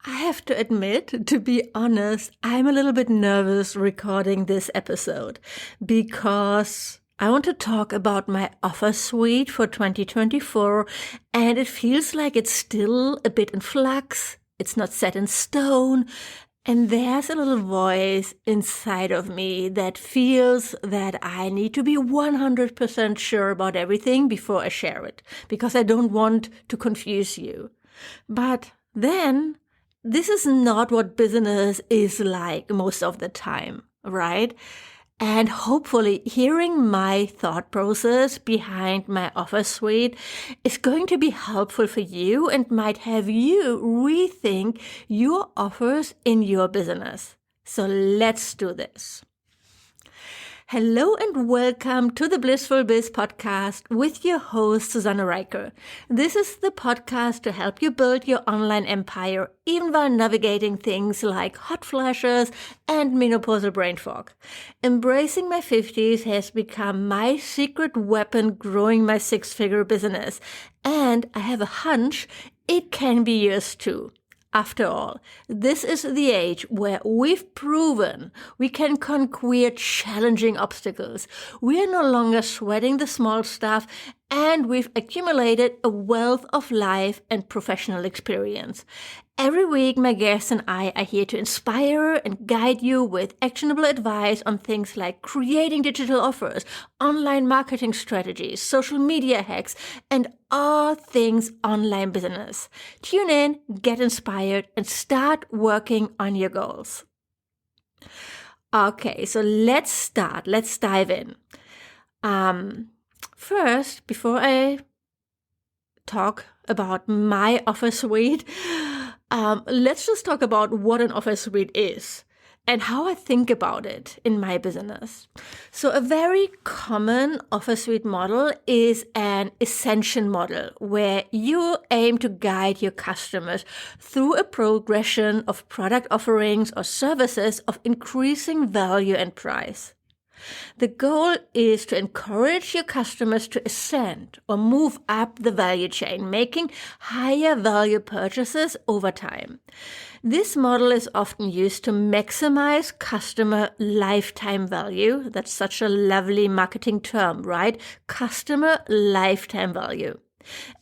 I have to admit, to be honest, I'm a little bit nervous recording this episode because I want to talk about my offer suite for 2024, and it feels like it's still a bit in flux. It's not set in stone. And there's a little voice inside of me that feels that I need to be 100% sure about everything before I share it, because I don't want to confuse you. But then, this is not what business is like most of the time, right? And hopefully hearing my thought process behind my offer suite is going to be helpful for you and might have you rethink your offers in your business. So let's do this. Hello and welcome to the Blissful Biz podcast with your host, Susanne Reiker. This is the podcast to help you build your online empire, even while navigating things like hot flashes and menopausal brain fog. Embracing my 50s has become my secret weapon growing my six-figure business, and I have a hunch it can be yours too. After all, this is the age where we've proven we can conquer challenging obstacles. We are no longer sweating the small stuff, and we've accumulated a wealth of life and professional experience. Every week, my guests and I are here to inspire and guide you with actionable advice on things like creating digital offers, online marketing strategies, social media hacks, and all things online business. Tune in, get inspired, and start working on your goals. Okay, so let's start. Let's dive in. First, before I talk about my offer suite, let's just talk about what an offer suite is and how I think about it in my business. So a very common offer suite model is an ascension model where you aim to guide your customers through a progression of product offerings or services of increasing value and price. The goal is to encourage your customers to ascend or move up the value chain, making higher value purchases over time. This model is often used to maximize customer lifetime value. That's such a lovely marketing term, right? Customer lifetime value.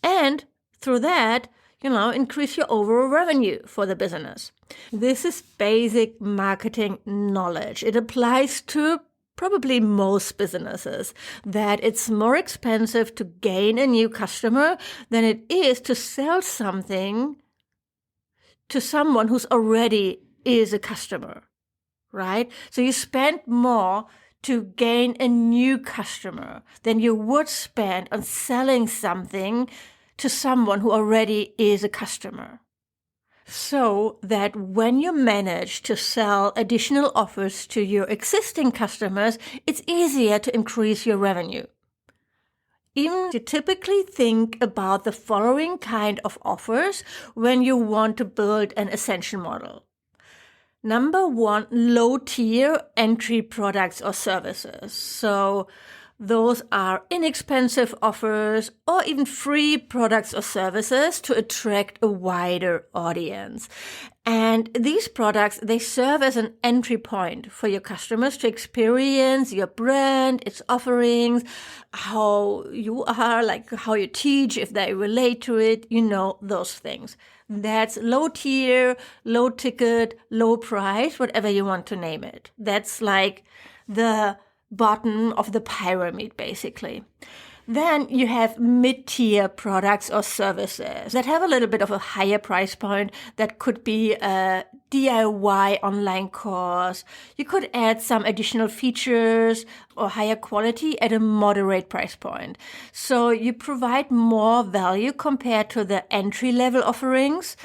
And through that, increase your overall revenue for the business. This is basic marketing knowledge. It applies to probably most businesses, that it's more expensive to gain a new customer than it is to sell something to someone who's already is a customer, right? So you spend more to gain a new customer than you would spend on selling something to someone who already is a customer. So that when you manage to sell additional offers to your existing customers, it's easier to increase your revenue. Even you typically think about the following kind of offers when you want to build an ascension model. Number one, low-tier entry products or services. So those are inexpensive offers or even free products or services to attract a wider audience. And these products, they serve as an entry point for your customers to experience your brand, its offerings, how you are, like how you teach, if they relate to it, those things. That's low tier, low ticket, low price, whatever you want to name it. That's like the bottom of the pyramid, basically. Then you have mid-tier products or services that have a little bit of a higher price point. That could be a DIY online course. You could add some additional features or higher quality at a moderate price point. So you provide more value compared to the entry-level offerings,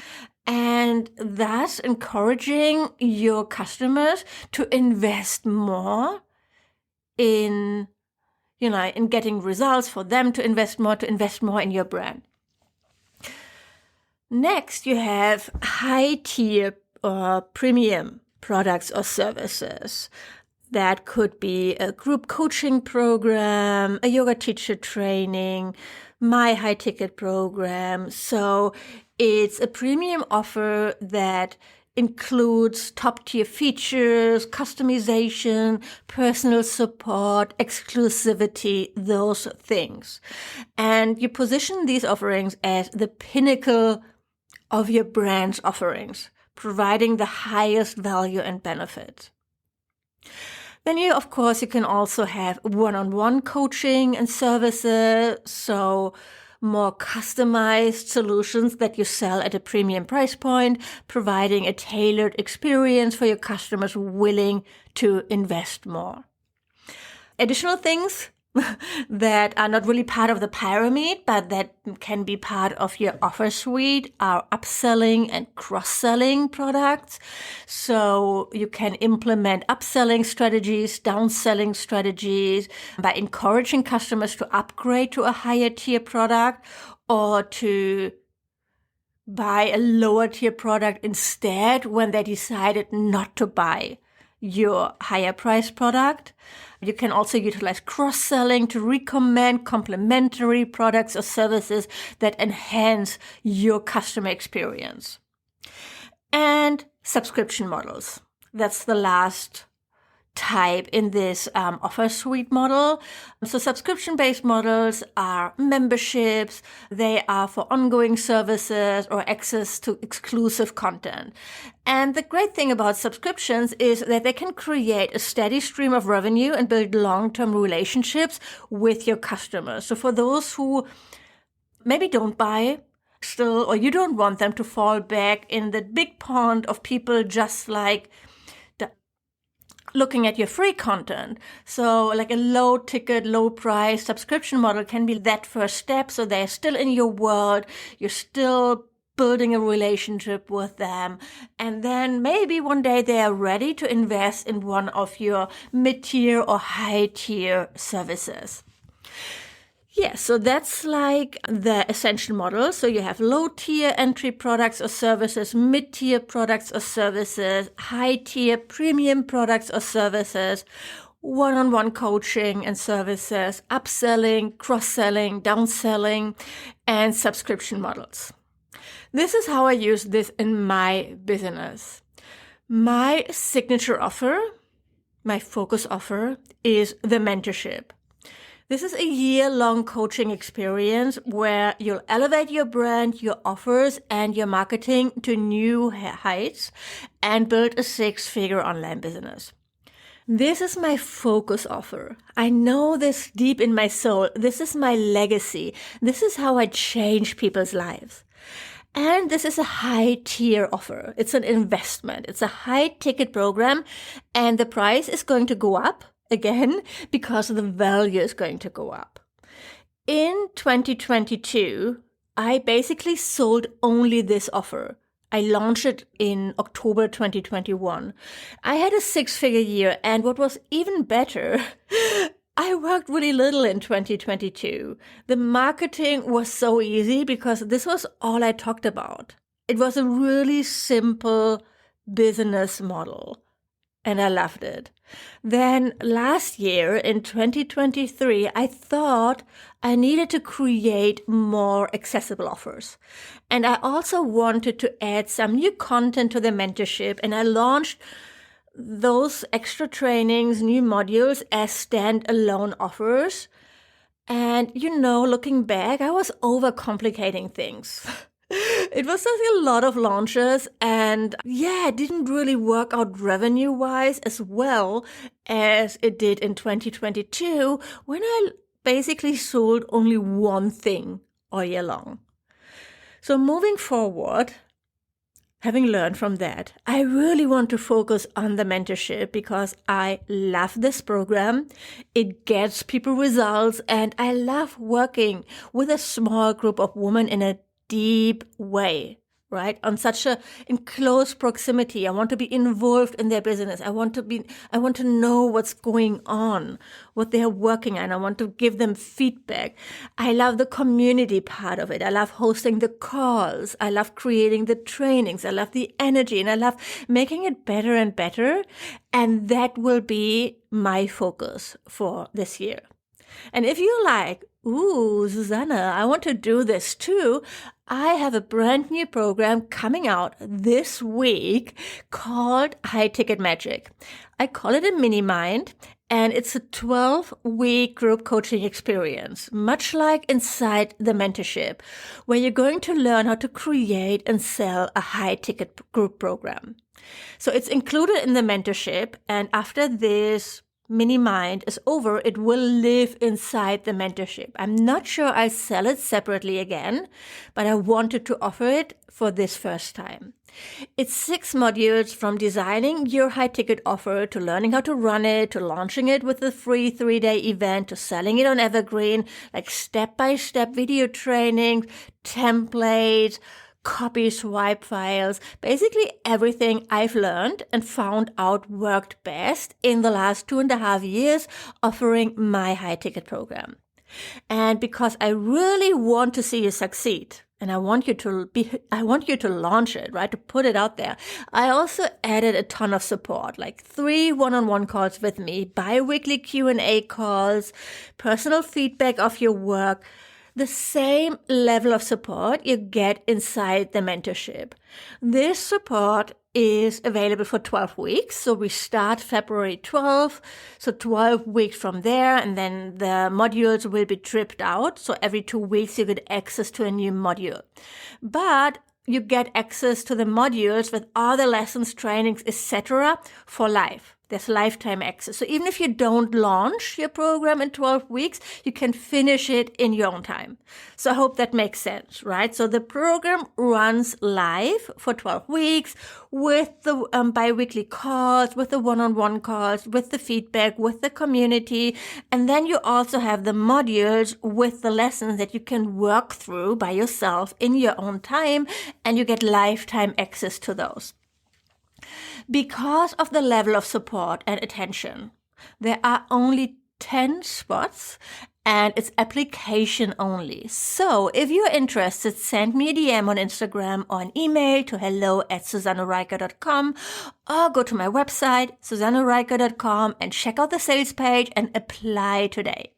and thus encouraging your customers to invest more in getting results, for them to invest more in your brand. Next, you have high-tier or premium products or services. That could be a group coaching program, a yoga teacher training, my high ticket program. So it's a premium offer that includes top tier features, customization, personal support, exclusivity, those things. And you position these offerings as the pinnacle of your brand's offerings, providing the highest value and benefit. Then you can also have one-on-one coaching and services, so more customized solutions that you sell at a premium price point, providing a tailored experience for your customers willing to invest more. Additional things that are not really part of the pyramid, but that can be part of your offer suite are upselling and cross-selling products. So you can implement upselling strategies, downselling strategies by encouraging customers to upgrade to a higher tier product or to buy a lower tier product instead when they decided not to buy your higher price product. You can also utilize cross-selling to recommend complementary products or services that enhance your customer experience. And subscription models. That's the last type in this offer suite model. So subscription-based models are memberships. They are for ongoing services or access to exclusive content. And the great thing about subscriptions is that they can create a steady stream of revenue and build long-term relationships with your customers. So for those who maybe don't buy still, or you don't want them to fall back in the big pond of people just like looking at your free content. So like a low ticket, low price subscription model can be that first step. So they're still in your world. You're still building a relationship with them. And then maybe one day they are ready to invest in one of your mid-tier or high-tier services. Yeah, so that's like the essential model. So you have low-tier entry products or services, mid-tier products or services, high-tier premium products or services, one-on-one coaching and services, upselling, cross-selling, downselling, and subscription models. This is how I use this in my business. My signature offer, my focus offer, is the mentorship. This is a year-long coaching experience where you'll elevate your brand, your offers, and your marketing to new heights and build a six-figure online business. This is my focus offer. I know this deep in my soul. This is my legacy. This is how I change people's lives. And this is a high-tier offer. It's an investment. It's a high-ticket program, and the price is going to go up again because the value is going to go up. In 2022, I basically sold only this offer. I launched it in October 2021. I had a six-figure year, and what was even better, I worked really little in 2022. The marketing was so easy because this was all I talked about. It was a really simple business model, and I loved it. Then last year in 2023, I thought I needed to create more accessible offers. And I also wanted to add some new content to the mentorship, and I launched those extra trainings, new modules as standalone offers. And looking back, I was overcomplicating things. It was just a lot of launches, and it didn't really work out revenue-wise as well as it did in 2022 when I basically sold only one thing all year long. So moving forward, having learned from that, I really want to focus on the mentorship because I love this program. It gets people results, and I love working with a small group of women in a deep way, right? In close proximity. I want to be involved in their business. I want to know what's going on, what they're working on. I want to give them feedback. I love the community part of it. I love hosting the calls. I love creating the trainings. I love the energy, and I love making it better and better. And that will be my focus for this year. And if you like Ooh, Susanna, I want to do this too. I have a brand new program coming out this week called High Ticket Magic. I call it a mini mind, and it's a 12-week group coaching experience, much like inside the mentorship, where you're going to learn how to create and sell a high ticket group program. So it's included in the mentorship, and after this mini mind is over, it will live inside the mentorship. I'm not sure I'll sell it separately again, but I wanted to offer it for this first time. It's 6 modules, from designing your high ticket offer to learning how to run it, to launching it with a free 3-day event, to selling it on Evergreen, like step-by-step video training, templates, copy swipe files, basically everything I've learned and found out worked best in the last 2.5 years offering my high ticket program. And because I really want to see you succeed, and I want you to launch it, right? To put it out there. I also added a ton of support, like 3 one-on-one calls with me, bi-weekly Q&A calls, personal feedback of your work, the same level of support you get inside the mentorship. This support is available for 12 weeks. So we start February 12th. So 12 weeks from there, and then the modules will be dripped out. So every 2 weeks you get access to a new module. But you get access to the modules with all the lessons, trainings, etc. for life. There's lifetime access. So even if you don't launch your program in 12 weeks, you can finish it in your own time. So I hope that makes sense, right? So the program runs live for 12 weeks with the bi-weekly calls, with the one-on-one calls, with the feedback, with the community. And then you also have the modules with the lessons that you can work through by yourself in your own time, and you get lifetime access to those. Because of the level of support and attention, there are only 10 spots, and it's application only. So if you're interested, send me a DM on Instagram or an email to hello@susannereicher.com, or go to my website, susannereicher.com, and check out the sales page and apply today.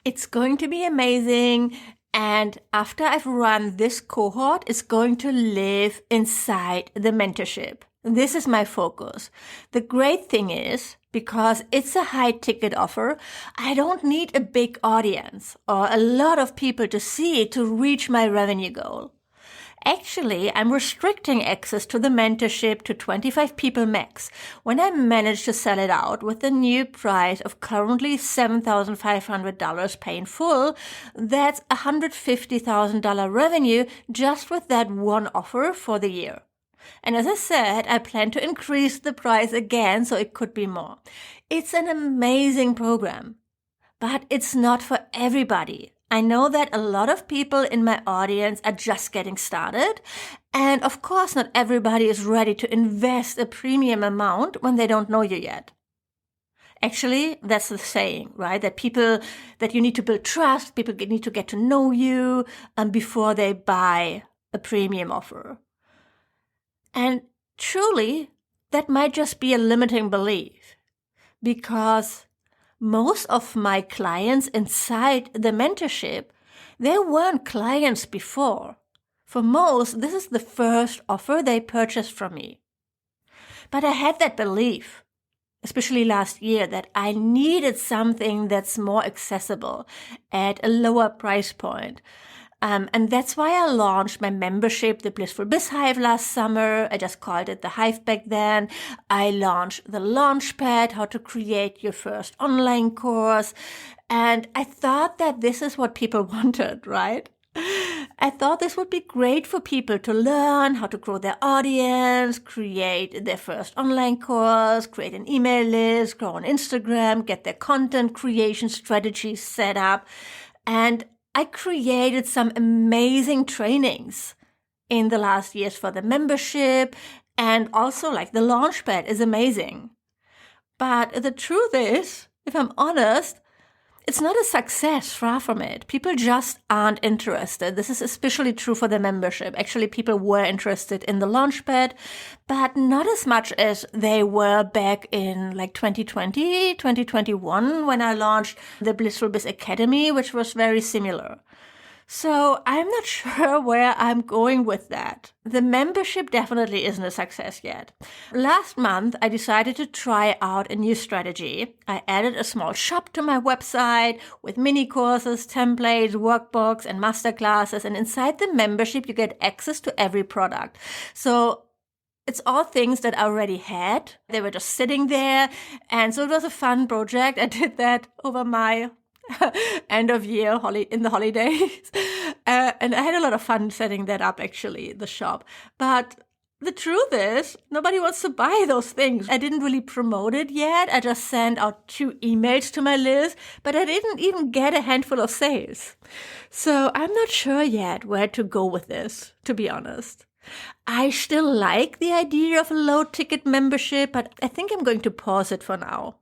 It's going to be amazing. And after I've run this cohort, it's going to live inside the mentorship. This is my focus. The great thing is, because it's a high ticket offer, I don't need a big audience or a lot of people to see it to reach my revenue goal. Actually, I'm restricting access to the mentorship to 25 people max. When I manage to sell it out with the new price of currently $7,500 pay in full, that's $150,000 revenue just with that one offer for the year. And as I said, I plan to increase the price again, so it could be more. It's an amazing program, but it's not for everybody. I know that a lot of people in my audience are just getting started. And of course, not everybody is ready to invest a premium amount when they don't know you yet. Actually, that's the saying, right? That you need to build trust, people need to get to know you before they buy a premium offer. And truly, that might just be a limiting belief, because most of my clients inside the mentorship, they weren't clients before. For most, this is the first offer they purchased from me. But I had that belief, especially last year, that I needed something that's more accessible at a lower price point. And that's why I launched my membership, the Blissful Biz Hive, last summer. I just called it the Hive back then. I launched the Launchpad, how to create your first online course. And I thought that this is what people wanted, right? I thought this would be great for people to learn how to grow their audience, create their first online course, create an email list, grow on Instagram, get their content creation strategies set up. And I created some amazing trainings in the last years for the membership, and also like the Launchpad is amazing. But the truth is, if I'm honest, It's not a success, far from it. People just aren't interested. This is especially true for the membership. Actually, people were interested in the Launchpad, but not as much as they were back in like 2020, 2021, when I launched the Blissful Biz Academy, which was very similar. So I'm not sure where I'm going with that. The membership definitely isn't a success yet. Last month, I decided to try out a new strategy. I added a small shop to my website with mini courses, templates, workbooks, and masterclasses. And inside the membership, you get access to every product. So it's all things that I already had. They were just sitting there. And so it was a fun project. I did that over my end of year in the holidays. And I had a lot of fun setting that up, actually, the shop. But the truth is, nobody wants to buy those things. I didn't really promote it yet. I just sent out 2 emails to my list, but I didn't even get a handful of sales. So I'm not sure yet where to go with this, to be honest. I still like the idea of a low-ticket membership, but I think I'm going to pause it for now.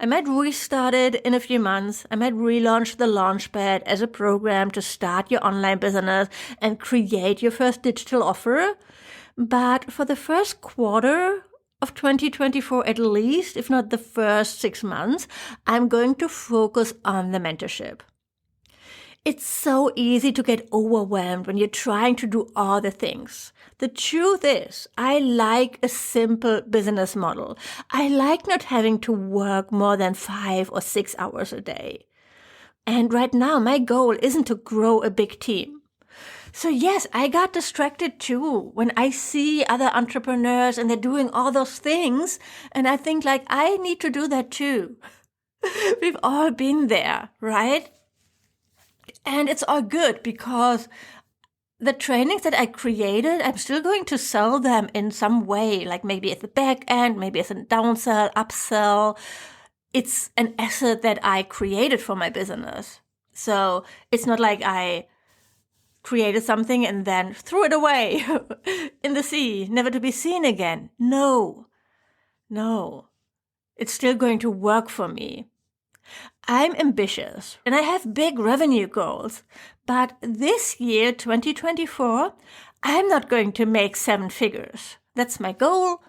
I might restart it in a few months. I might relaunch the Launchpad as a program to start your online business and create your first digital offer. But for the first quarter of 2024 at least, if not the first 6 months, I'm going to focus on the mentorship. It's so easy to get overwhelmed when you're trying to do all the things. The truth is, I like a simple business model. I like not having to work more than 5 or 6 hours a day. And right now, my goal isn't to grow a big team. So yes, I got distracted too when I see other entrepreneurs and they're doing all those things. And I think like, I need to do that too. We've all been there, right? And it's all good because the trainings that I created, I'm still going to sell them in some way, like maybe at the back end, maybe as a downsell, upsell. It's an asset that I created for my business. So it's not like I created something and then threw it away in the sea, never to be seen again. No. It's still going to work for me. I'm ambitious and I have big revenue goals, but this year, 2024, I'm not going to make 7 figures. That's my goal.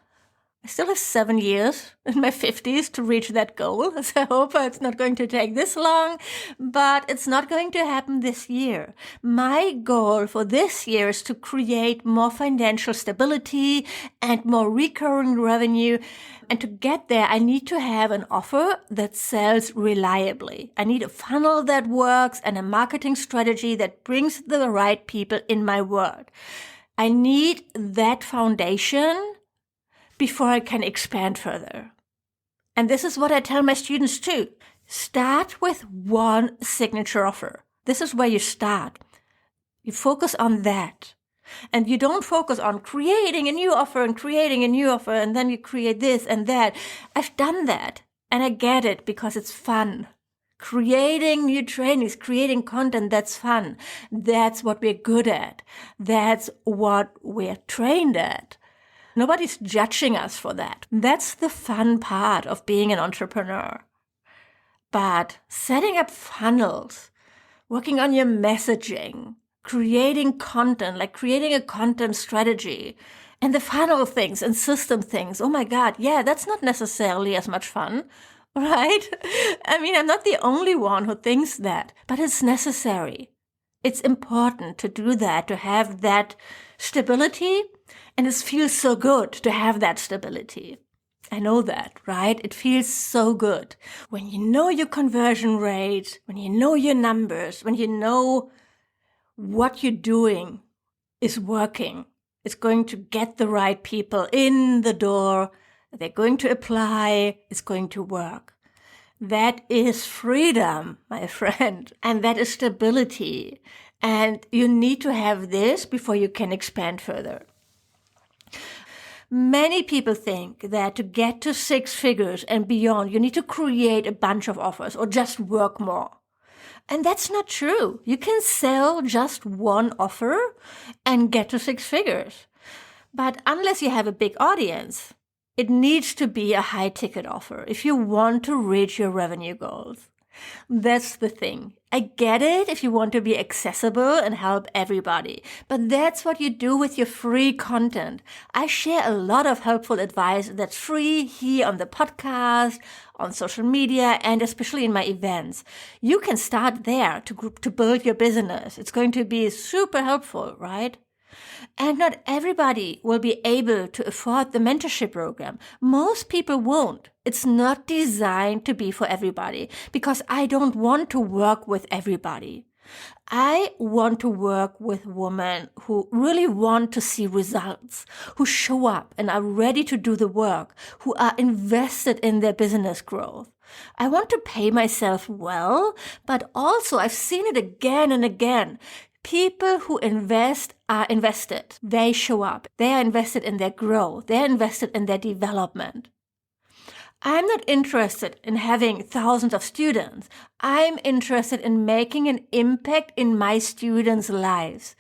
I still have 7 years in my 50s to reach that goal, so I hope it's not going to take this long, but it's not going to happen this year. My goal for this year is to create more financial stability and more recurring revenue. And to get there, I need to have an offer that sells reliably. I need a funnel that works and a marketing strategy that brings the right people in my world. I need that foundation before I can expand further. And this is what I tell my students too. Start with one signature offer. This is where you start. You focus on that. And you don't focus on creating a new offer and creating a new offer and then you create this and that. I've done that and I get it because it's fun. Creating new trainings, creating content, that's fun. That's what we're good at. That's what we're trained at. Nobody's judging us for that. That's the fun part of being an entrepreneur. But setting up funnels, working on your messaging, creating content, like creating a content strategy, and the funnel things and system things, oh my God, yeah, that's not necessarily as much fun, right? I mean, I'm not the only one who thinks that, but it's necessary. It's important to do that, to have that stability. And it feels so good to have that stability. I know that, right? It feels so good. When you know your conversion rate, when you know your numbers, when you know what you're doing is working, it's going to get the right people in the door, they're going to apply, it's going to work. That is freedom, my friend, and that is stability. And you need to have this before you can expand further. Many people think that to get to 6 figures and beyond, you need to create a bunch of offers or just work more. And that's not true. You can sell just one offer and get to 6 figures. But unless you have a big audience, it needs to be a high-ticket offer if you want to reach your revenue goals. That's the thing. I get it if you want to be accessible and help everybody, but that's what you do with your free content. I share a lot of helpful advice that's free here on the podcast, on social media, and especially in my events. You can start there to build your business. It's going to be super helpful, right? And not everybody will be able to afford the mentorship program. Most people won't. It's not designed to be for everybody because I don't want to work with everybody. I want to work with women who really want to see results, who show up and are ready to do the work, who are invested in their business growth. I want to pay myself well, but also I've seen it again and again. People who invest are invested. They show up. They are invested in their growth. They're invested in their development. I'm not interested in having thousands of students. I'm interested in making an impact in my students' lives.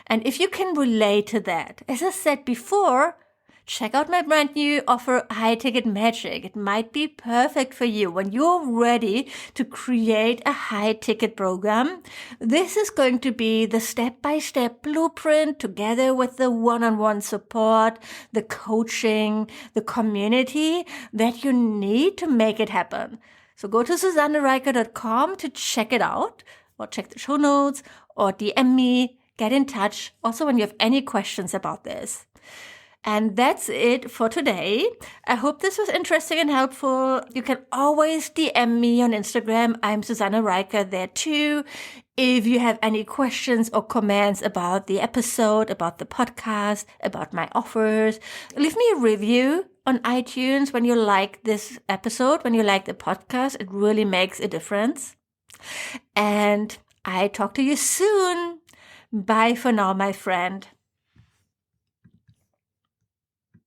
And if you can relate to that, as I said before, check out my brand new offer, High Ticket Magic. It might be perfect for you when you're ready to create a high ticket program. This is going to be the step-by-step blueprint together with the one-on-one support, the coaching, the community that you need to make it happen. So go to susannereiker.com to check it out, or check the show notes, or DM me, get in touch. Also when you have any questions about this. And that's it for today. I hope this was interesting and helpful. You can always DM me on Instagram. I'm Susanne Reiker there too. If you have any questions or comments about the episode, about the podcast, about my offers, leave me a review on iTunes when you like this episode, when you like the podcast. It really makes a difference. And I talk to you soon. Bye for now, my friend.